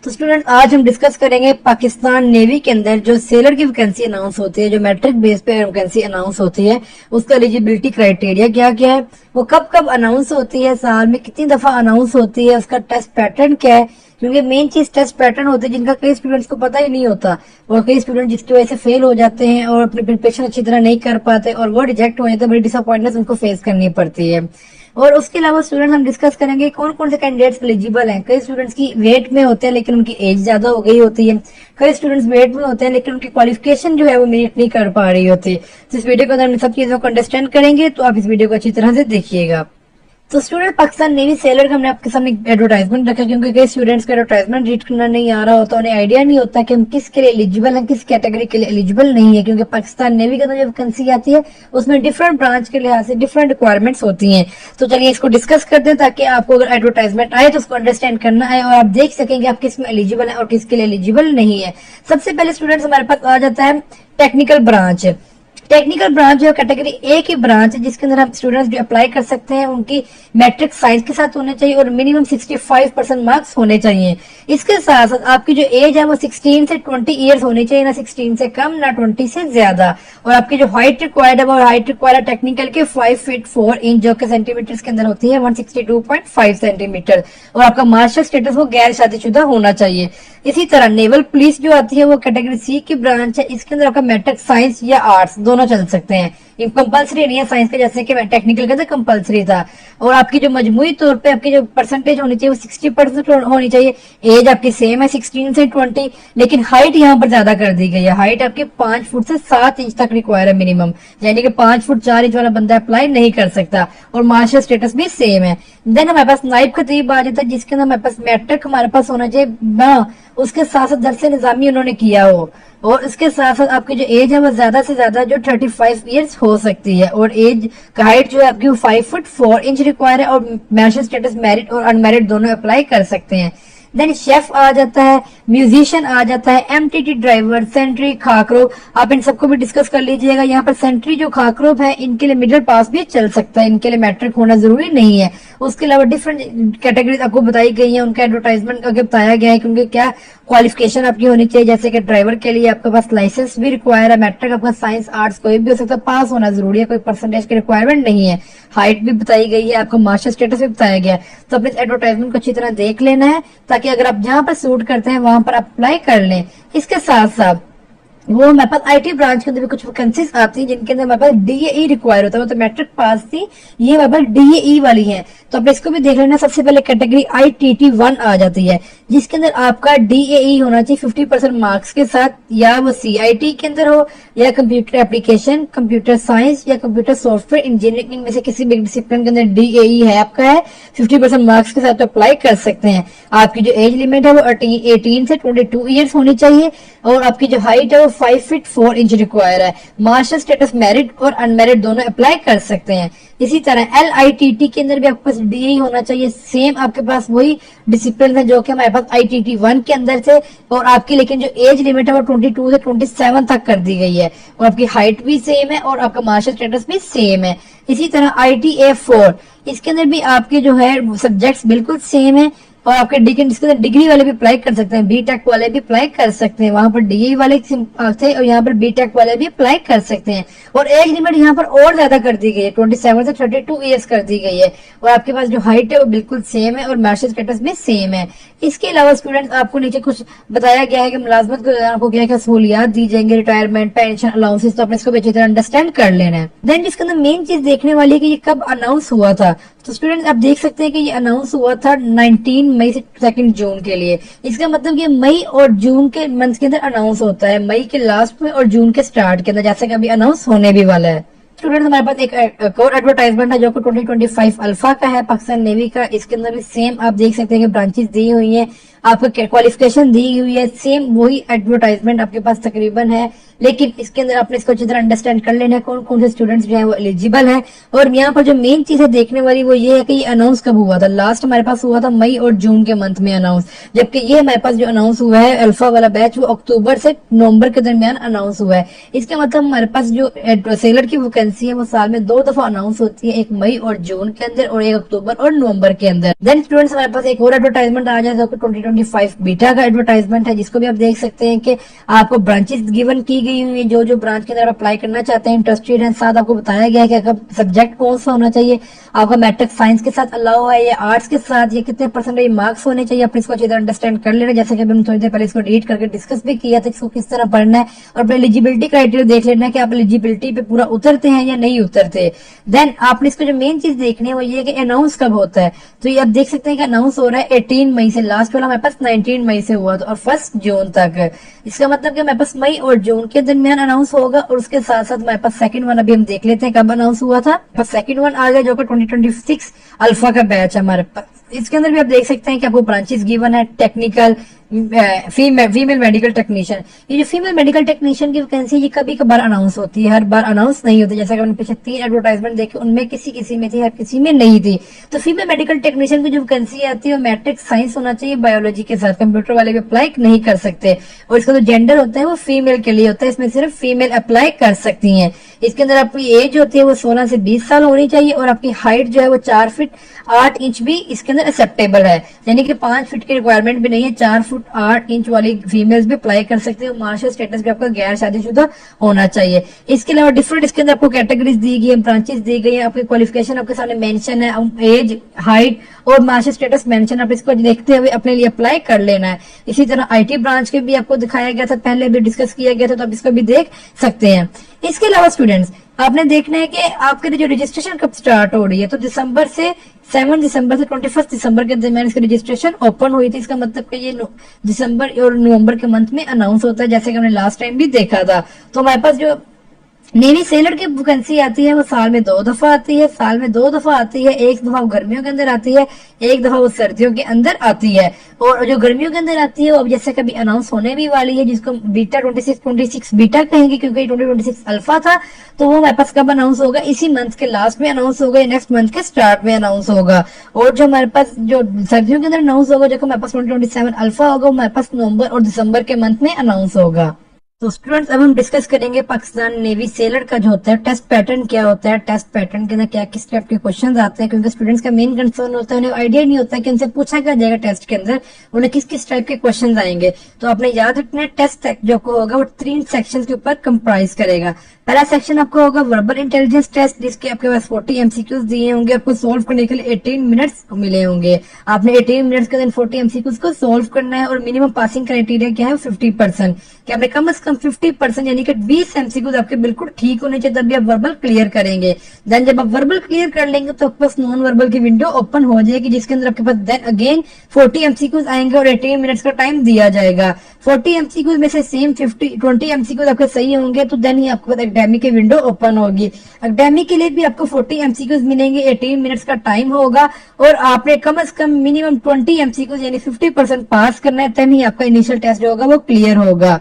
तो स्टूडेंट आज हम डिस्कस करेंगे पाकिस्तान नेवी के अंदर जो सेलर की वैकेंसी अनाउंस होती है, जो मैट्रिक बेस पे वैकेंसी अनाउंस होती है, उसका एलिजिबिलिटी क्राइटेरिया क्या क्या है, वो कब कब अनाउंस होती है, साल में कितनी दफा अनाउंस होती है, उसका टेस्ट पैटर्न क्या है। क्योंकि मेन चीज टेस्ट पैटर्न होते हैं जिनका कई स्टूडेंट्स को पता ही नहीं होता और कई स्टूडेंट जिसकी वजह से फेल हो जाते हैं और अपनी प्रिपरेशन अच्छी तरह नहीं कर पाते और वो रिजेक्ट हो जाते हैं। बड़ी डिसअपॉइंटमेंट उनको फेस करनी पड़ती है। और उसके अलावा स्टूडेंट हम डिस्कस करेंगे कौन कौन से कैंडिडेट्स एलिजिबल हैं। कई स्टूडेंट्स की वेट में होते हैं लेकिन उनकी एज ज्यादा हो गई होती है, कई स्टूडेंट्स वेट में होते हैं लेकिन उनकी क्वालिफिकेशन जो है वो मीट नहीं कर पा रही होती। तो इस वीडियो के अंदर हम सब चीजों को अंडरस्टैंड करेंगे, तो आप इस वीडियो को अच्छी तरह से देखिएगा। तो स्टूडेंट पाकिस्तान नेवी सेलर का हमने आपके सामने एडवर्टाइजमेंट रखा क्योंकि कई स्टूडेंट्स को एडवर्टाइजमेंट रीड करना नहीं आ रहा होता, उन्हें आइडिया नहीं होता कि हम किसके लिए एलिजिबल हैं, किस कैटेगरी के लिए एलिजिबल नहीं है। क्योंकि पाकिस्तान नेवी के अंदर जो वैकेंसी आती है उसमें डिफरेंट ब्रांच के लिहाज से डिफरेंट रिक्वायरमेंट्स होती हैं। तो चलिए इसको डिस्कस करते हैं ताकि आपको अगर एडवर्टाइजमेंट आए तो उसको अंडरस्टैंड करना है और आप देख सकेंगे आप किस में एलिजिबल है और किसके लिए एलिजिबल नहीं है। सबसे पहले स्टूडेंट्स हमारे पास आ जाता है टेक्निकल ब्रांच। टेक्निकल ब्रांच जो कैटेगरी ए की ब्रांच है जिसके अंदर हम स्टूडेंट्स जो अप्लाई कर सकते हैं उनकी मैट्रिक साइंस के साथ होने चाहिए और मिनिमम 65% मार्क्स होने चाहिए। इसके साथ साथ आपकी जो एज है वो 16 से 20 ईयर्स होनी चाहिए, ना 16 से कम ना 20 से ज्यादा। और आपकी जो हाइट रिक्वायर्ड है वो हाइट रिक्वायर्ड है टेक्निकल के 5 फीट 4 इंच जो कि सेंटीमीटर के अंदर होती है 162.5 सेंटीमीटर। और आपका मार्शल स्टेटस वो गैर शादीशुदा होना चाहिए। इसी तरह नेवल पुलिस जो आती है वो कैटेगरी सी की ब्रांच है, इसके अंदर आपका मैट्रिक साइंस या आर्ट्स दोनों चल सकते हैं। ये कंपलसरी नहीं है साइंस के, जैसे कि टेक्निकल के अंदर कंपलसरी था। और आपकी जो मजमूई तौर पे आपकी जो परसेंटेज होनी चाहिए वो 60% होनी चाहिए। एज आपकी सेम है 16 से 20, लेकिन हाइट यहाँ पर ज्यादा कर दी गई है। हाइट आपकी 5 फुट से 7 इंच तक रिक्वायर है मिनिमम, यानी कि 5 फुट 4 इंच वाला बंदा अप्लाई नहीं कर सकता। और मार्शल स्टेटस भी सेम है। देन हमारे पास नाइब खतीब आ जाता है जिसके अंदर हमारे पास मैट्रिक हमारे पास होना चाहिए ना, उसके साथ साथ दरसे निजामी उन्होंने किया हो। और इसके साथ साथ आपकी जो एज है वो ज्यादा से ज्यादा जो 35 ईयर्स हो सकती है। और एज हाइट जो है आपकी 5 फुट 4 इंच रिक्वायर है। और मैरिज स्टेटस मैरिड और अनमैरिड दोनों अप्लाई कर सकते हैं। देन शेफ आ जाता है, म्यूजिशियन आ जाता है, एमटीटी ड्राइवर, सेंट्री, खाकरो, आप इन सबको भी डिस्कस कर लीजिएगा। यहाँ पर सेंट्री जो खाकरो है इनके लिए मिडिल पास भी चल सकता है, इनके लिए मैट्रिक होना जरूरी नहीं है। उसके अलावा डिफरेंट कैटेगरीज आपको बताई गई है, उनका एडवर्टाइजमेंट आगे बताया गया है क्योंकि क्या क्वालिफिकेशन आपकी होनी चाहिए। जैसे कि ड्राइवर के लिए आपके पास लाइसेंस भी रिक्वायर है, मैट्रिक आपका साइंस आर्ट्स कोई भी हो सकता है, पास होना जरूरी है, कोई परसेंटेज की रिक्वायरमेंट नहीं है। हाइट भी बताई गई है, आपका मार्शल स्टेटस भी बताया गया है। तो अपने एडवर्टाइजमेंट को अच्छी तरह देख लेना है ताकि अगर आप जहां पर सूट करते हैं वहां पर अप्लाई कर लें। इसके साथ साथ वो हमारे पास आईटी ब्रांच के अंदर भी कुछ वैकेंसीज आती हैं जिनके अंदर हमारे पास डीएई रिक्वायर होता है। वो तो मैट्रिक पास थी, ये हमारे पास डीएई वाली है, तो आप इसको भी देख लेना। सबसे पहले कैटेगरी आईटीटी 1 आ जाती है जिसके अंदर आपका डीएई होना चाहिए 50% मार्क्स के साथ, या वो सीआईटी के अंदर हो या कंप्यूटर एप्लीकेशन, कंप्यूटर साइंस या कंप्यूटर सॉफ्टवेयर इंजीनियरिंग में से किसी भी डिसिप्लिन के अंदर डीएई है आपका है 50% मार्क्स के साथ तो अप्लाई कर सकते हैं। आपकी जो एज लिमिट है वो 18 से 22 ईयर्स होनी चाहिए। और आपकी जो हाइट है वो 5 फीट 4 इंच रिक्वायर है। मार्शल स्टेटस मैरिड और अनमैरिड दोनों अप्लाई कर सकते हैं। इसी तरह एलआईटीटी के अंदर भी आपके पास डीई होना चाहिए, सेम आपके पास वही डिसिप्लिन है जो कि हमारे पास आईटीटी 1 के अंदर थे। और आपकी लेकिन जो एज लिमिट है वो 22 से 27 तक कर दी गई है। और आपकी हाइट भी सेम है और आपका मार्शल स्टेटस भी सेम है। इसी तरह ITA 4 इसके अंदर भी आपके जो है सब्जेक्ट्स बिल्कुल सेम है। और आपके डिग्री वाले भी अप्लाई कर सकते हैं, बीटेक वाले भी अप्लाई कर सकते हैं। वहां पर डीई वाले थे और यहाँ पर बीटेक वाले भी अप्लाई कर सकते हैं। और एज लिमिट यहाँ पर और ज्यादा कर दी गई है, 27 से 32 ईयर्स कर दी गई है। और आपके पास जो हाइट है वो बिल्कुल सेम है और मार्शल स्टेटस भी सेम है। इसके अलावा स्टूडेंट्स आपको नीचे कुछ बताया गया है कि मुलाजमत के दौरान आपको क्या क्या सहूलियात दी जाएंगे, रिटायरमेंट, पेंशन, अलाउंसेस, तो आपने इसको अच्छी तरह अंडरस्टैंड कर लेना है। देन जिसके अंदर मेन चीज देखने वाली है कि ये कब अनाउंस हुआ था। तो स्टूडेंट्स आप देख सकते हैं कि ये अनाउंस हुआ था 19 मई से 2 जून के लिए। इसका मतलब कि मई और जून के मंथ के अंदर अनाउंस होता है, मई के लास्ट में और जून के स्टार्ट के अंदर, जैसे कि अभी अनाउंस होने भी वाला है। स्टूडेंट हमारे पास एक और एडवर्टाइजमेंट है जो कि 2025 अल्फा का है, पाकिस्तान नेवी का। इसके अंदर भी सेम आप देख सकते हैं कि ब्रांचेस दी हुई हैं, आपको क्वालिफिकेशन दी हुई है, सेम वही एडवर्टाइजमेंट आपके पास तकरीबन है। लेकिन इसके अंदर आपने इसको अच्छी तरह अंडरस्टैंड कर लेना है कौन कौन से स्टूडेंट्स जो है वो एलिजिबल है। और यहाँ पर जो मेन चीज है देखने वाली वो ये है कि ये अनाउंस कब हुआ था। लास्ट हमारे पास हुआ था मई और जून के मंथ में अनाउंस, जबकि ये हमारे पास जो अनाउंस हुआ है अल्फा वाला बैच वो अक्टूबर से नवंबर के दरमियान अनाउंस हुआ है। इसका मतलब हमारे पास जो सेलर की वैकेंसी वैकेंसी है वो साल में 2 दफा अनाउंस होती है, 1 मई और जून के अंदर और 1 अक्टूबर और नवंबर के अंदर। देन स्टूडेंट्स हमारे पास एक और एडवर्टाइजमेंट आ जाए जो 2025 बीटा का एडवर्टाइजमेंट है, जिसको भी आप देख सकते हैं कि आपको ब्रांचेस गिवन की गई हुई है, जो ब्रांच के अंदर अप्लाई करना चाहते हैं, इंटरेस्टेड हैं। साथ आपको बताया गया है कि आपका सब्जेक्ट कौन सा होना चाहिए, आपका मैट्रिक साइंस के साथ अलाउ है या आर्ट्स के साथ, ये कितने परसेंटेज मार्क्स होने चाहिए, आपने इसको अच्छी तरह अंडरस्टैंड कर लेना। जैसे कि हम थोड़ी देर पहले इसको रीड करके डिस्कस भी किया था इसको किस तरह पढ़ना है, और अपने एलिजिबिलिटी क्राइटेरिया देख लेना है कि आप एलिजिबिलिटी पे पूरा उतरते हैं या नहीं उतरते। देन आपने इसको जो मेन चीज देखनी है वो ये कि अनाउंस कब होता है। तो ये आप देख सकते हैं कि अनाउंस हो रहा है 18 मई से, लास्ट वाला हमारे पास 19 मई से हुआ था, और 1 जून तक। इसका मतलब कि हमारे पास मई और जून के दरमियान अनाउंस होगा, और उसके साथ साथ हमारे पास सेकंड वन अभी हम देख लेते हैं कब अनाउंस हुआ था। सेकंड वन आ गया जो कि 2026 अल्फा का बैच है हमारे पास। इसके अंदर भी आप देख सकते हैं कि आपको ब्रांचेस गिवन है, टेक्निकल, फीमेल मेडिकल टेक्नीशियन। ये जो फीमेल मेडिकल टेक्नीशियन की वैकेंसी ये कभी कभार अनाउंस होती है, हर बार अनाउंस नहीं होती। जैसे कि हमने पिछले 3 एडवर्टाइजमेंट देखे, उनमें किसी में थी, हर किसी में नहीं थी। तो फीमेल मेडिकल टेक्नीशियन की जो वैकेंसी आती है वो मैट्रिक साइंस होना चाहिए बायोलॉजी के साथ, कंप्यूटर वाले भी अप्लाई नहीं कर सकते। और इसका जो जेंडर होता है वो फीमेल के लिए होता है, इसमें सिर्फ फीमेल अप्लाई कर सकती है। इसके अंदर आपकी एज होती है वो 16 से 20 साल होनी चाहिए, और आपकी हाइट जो है वो 4 फीट 8 इंच भी इसके अंदर एक्सेप्टेबल है, यानी कि 5 फीट की रिक्वायरमेंट भी नहीं है, 4 फुट 8 इंच वाली फीमेल्स भी अप्लाई कर सकते हैं। मार्शल स्टेटस भी आपका गैर शादीशुदा होना चाहिए। इसके अलावा डिफरेंट इसके अंदर आपको कैटेगरीज दी गई है, ब्रांचेस दी गई है, आपकी क्वालिफिकेशन आपके सामने मेंशन है, एज, हाइट और मार्शल स्टेटस मेंशन, आप इसको देखते हुए अपने लिए अप्लाई कर लेना है। इसी तरह आईटी ब्रांच के भी आपको दिखाया गया था, पहले भी डिस्कस किया गया था, तो आप इसको भी देख सकते हैं। इसके अलावा स्टूडेंट्स आपने देखना है कि आपके जो रजिस्ट्रेशन कब स्टार्ट हो रही है। तो 7 दिसंबर से 21 दिसंबर के दरमियान इसकी रजिस्ट्रेशन ओपन हुई थी। इसका मतलब कि ये दिसंबर और नवंबर के मंथ में अनाउंस होता है, जैसे कि हमने लास्ट टाइम भी देखा था। तो हमारे पास जो नेवी सेलर की वैकेंसी आती है वो साल में 2 दफा आती है, एक दफा गर्मियों के अंदर आती है, एक दफा वो सर्दियों के अंदर आती है। और जो गर्मियों के अंदर आती है वो अब जैसे कभी अनाउंस होने भी वाली है, जिसको बीटा 26 बीटा कहेंगे, क्योंकि 2026 अल्फा था। तो वो हमारे पास कब अनाउंस होगा, इसी मंथ के लास्ट में अनाउंस होगा, नेक्स्ट मंथ के स्टार्ट में अनाउंस होगा। और जो हमारे पास जो सर्दियों के अंदर अनाउंस होगा, जो हमारे पास 2027 अल्फा होगा, वो हमारे पास नवंबर और दिसंबर के मंथ में अनाउंस होगा। तो स्टूडेंट्स अब हम डिस्कस करेंगे पाकिस्तान नेवी सेलर का जो होता है टेस्ट पैटर्न क्या होता है, टेस्ट पैटर्न के अंदर क्या किस टाइप के क्वेश्चंस आते हैं, क्योंकि स्टूडेंट्स का मेन कंसर्न होता है उन्हें आइडिया नहीं होता है कि उनसे पूछा क्या जाएगा टेस्ट के अंदर, उन्हें किस किस टाइप के क्वेश्चंस आएंगे। तो आपने याद रखना है टेस्ट जो होगा वो 3 सेक्शन के ऊपर कंप्राइज करेगा। पहला सेक्शन आपको होगा वर्बल इंटेलिजेंस टेस्ट, जिसके आपके पास 40 एमसीक्यूज दिए होंगे, आपको सोल्व करने के लिए 18 मिनट्स मिले होंगे। आपने 18 मिनट्स के अंदर 40 एमसीक्यूज को सोल्व करना है, और मिनिमम पासिंग क्राइटेरिया क्या है 50%, कि आपने कम से कम 50% यानी कि 20 एमसीक्यूज आपके बिल्कुल ठीक होने चाहिए, तभी आप वर्बल क्लियर करेंगे। देन जब आप वर्बल क्लियर कर लेंगे तो आपके पास नॉन वर्बल की विंडो ओपन हो जाएगी, जिसके अंदर आपके पास देन अगेन 40 एमसीक्यूज आएंगे और 18 मिनट्स का टाइम दिया जाएगा। 40 एमसीक्यूज में से सेम 20 एमसीक्यूज आपके सही होंगे, तो देन ही आपके पास एकेडमिक की विंडो ओपन होगी। एकेडमिक के लिए भी आपको 40 एमसीक्यूज मिलेंगे, 18 मिनट्स का टाइम होगा, और आपने कम से कम मिनिमम 20 एमसीक्यूज यानी 50% पास करना है, तभी आपका इनिशियल टेस्ट जो होगा वो क्लियर होगा।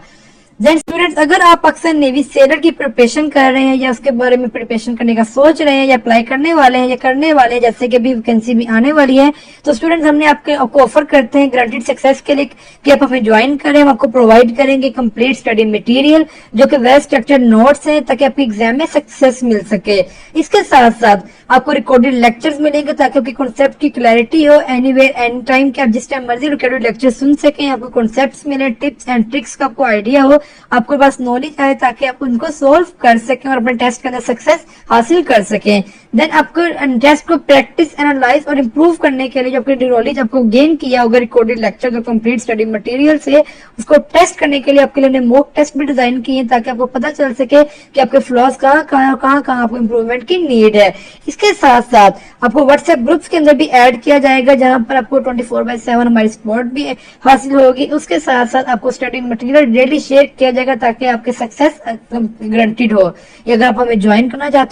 देन स्टूडेंट्स अगर आप पाकिस्तान नेवी सेलर की प्रिपरेशन कर रहे हैं, या उसके बारे में प्रिपरेशन करने का सोच रहे हैं, या अप्लाई करने वाले हैं, या करने वाले हैं, जैसे कि अभी वैकेंसी भी आने वाली है, तो स्टूडेंट्स हमने आपको ऑफर करते हैं गारंटीड सक्सेस के लिए कि आप हमें ज्वाइन करें। हम आपको प्रोवाइड करेंगे कंप्लीट स्टडी मटेरियल जो कि वेल स्ट्रक्चर्ड नोट्स हैं, ताकि आपकी एग्जाम में सक्सेस मिल सके। इसके साथ साथ आपको रिकॉर्डेड लेक्चर्स मिलेंगे, ताकि आपकी कॉन्सेप्ट की क्लैरिटी हो एनीवेयर एनी टाइम, कि आप जिस टाइम मर्जी रिकॉर्डेड लेक्चर सुन सकें, आपको कॉन्सेप्ट्स मिले, टिप्स एंड ट्रिक्स का आपको आइडिया हो, आपके पास नॉलेज आए, ताकि आप उनको सोल्व कर सकें और अपने टेस्ट के अंदर सक्सेस हासिल कर सकें। देन आपको टेस्ट को प्रैक्टिस, एनालाइज और इम्प्रूव करने के लिए जो आपकी नॉलेज आपको गेन किया होगा रिकॉर्डेड लेक्चर और कंप्लीट स्टडी मटेरियल से, उसको टेस्ट करने के लिए आपके लिए मॉक टेस्ट भी डिजाइन किए, ताकि आपको पता चल सके कि आपके फ्लॉज कहाँ आपको इम्प्रूवमेंट की नीड है। इसके साथ साथ आपको व्हाट्सएप ग्रुप्स के अंदर भी ऐड किया जाएगा, जहां पर आपको 24/7 हमारी सपोर्ट भी हासिल होगी। उसके साथ साथ आपको स्टडी मटेरियल डेली शेयर किया जाएगा, ताकि आपके सक्सेस गारंटीड हो। अगर आप हमें ज्वाइन करना चाहते हैं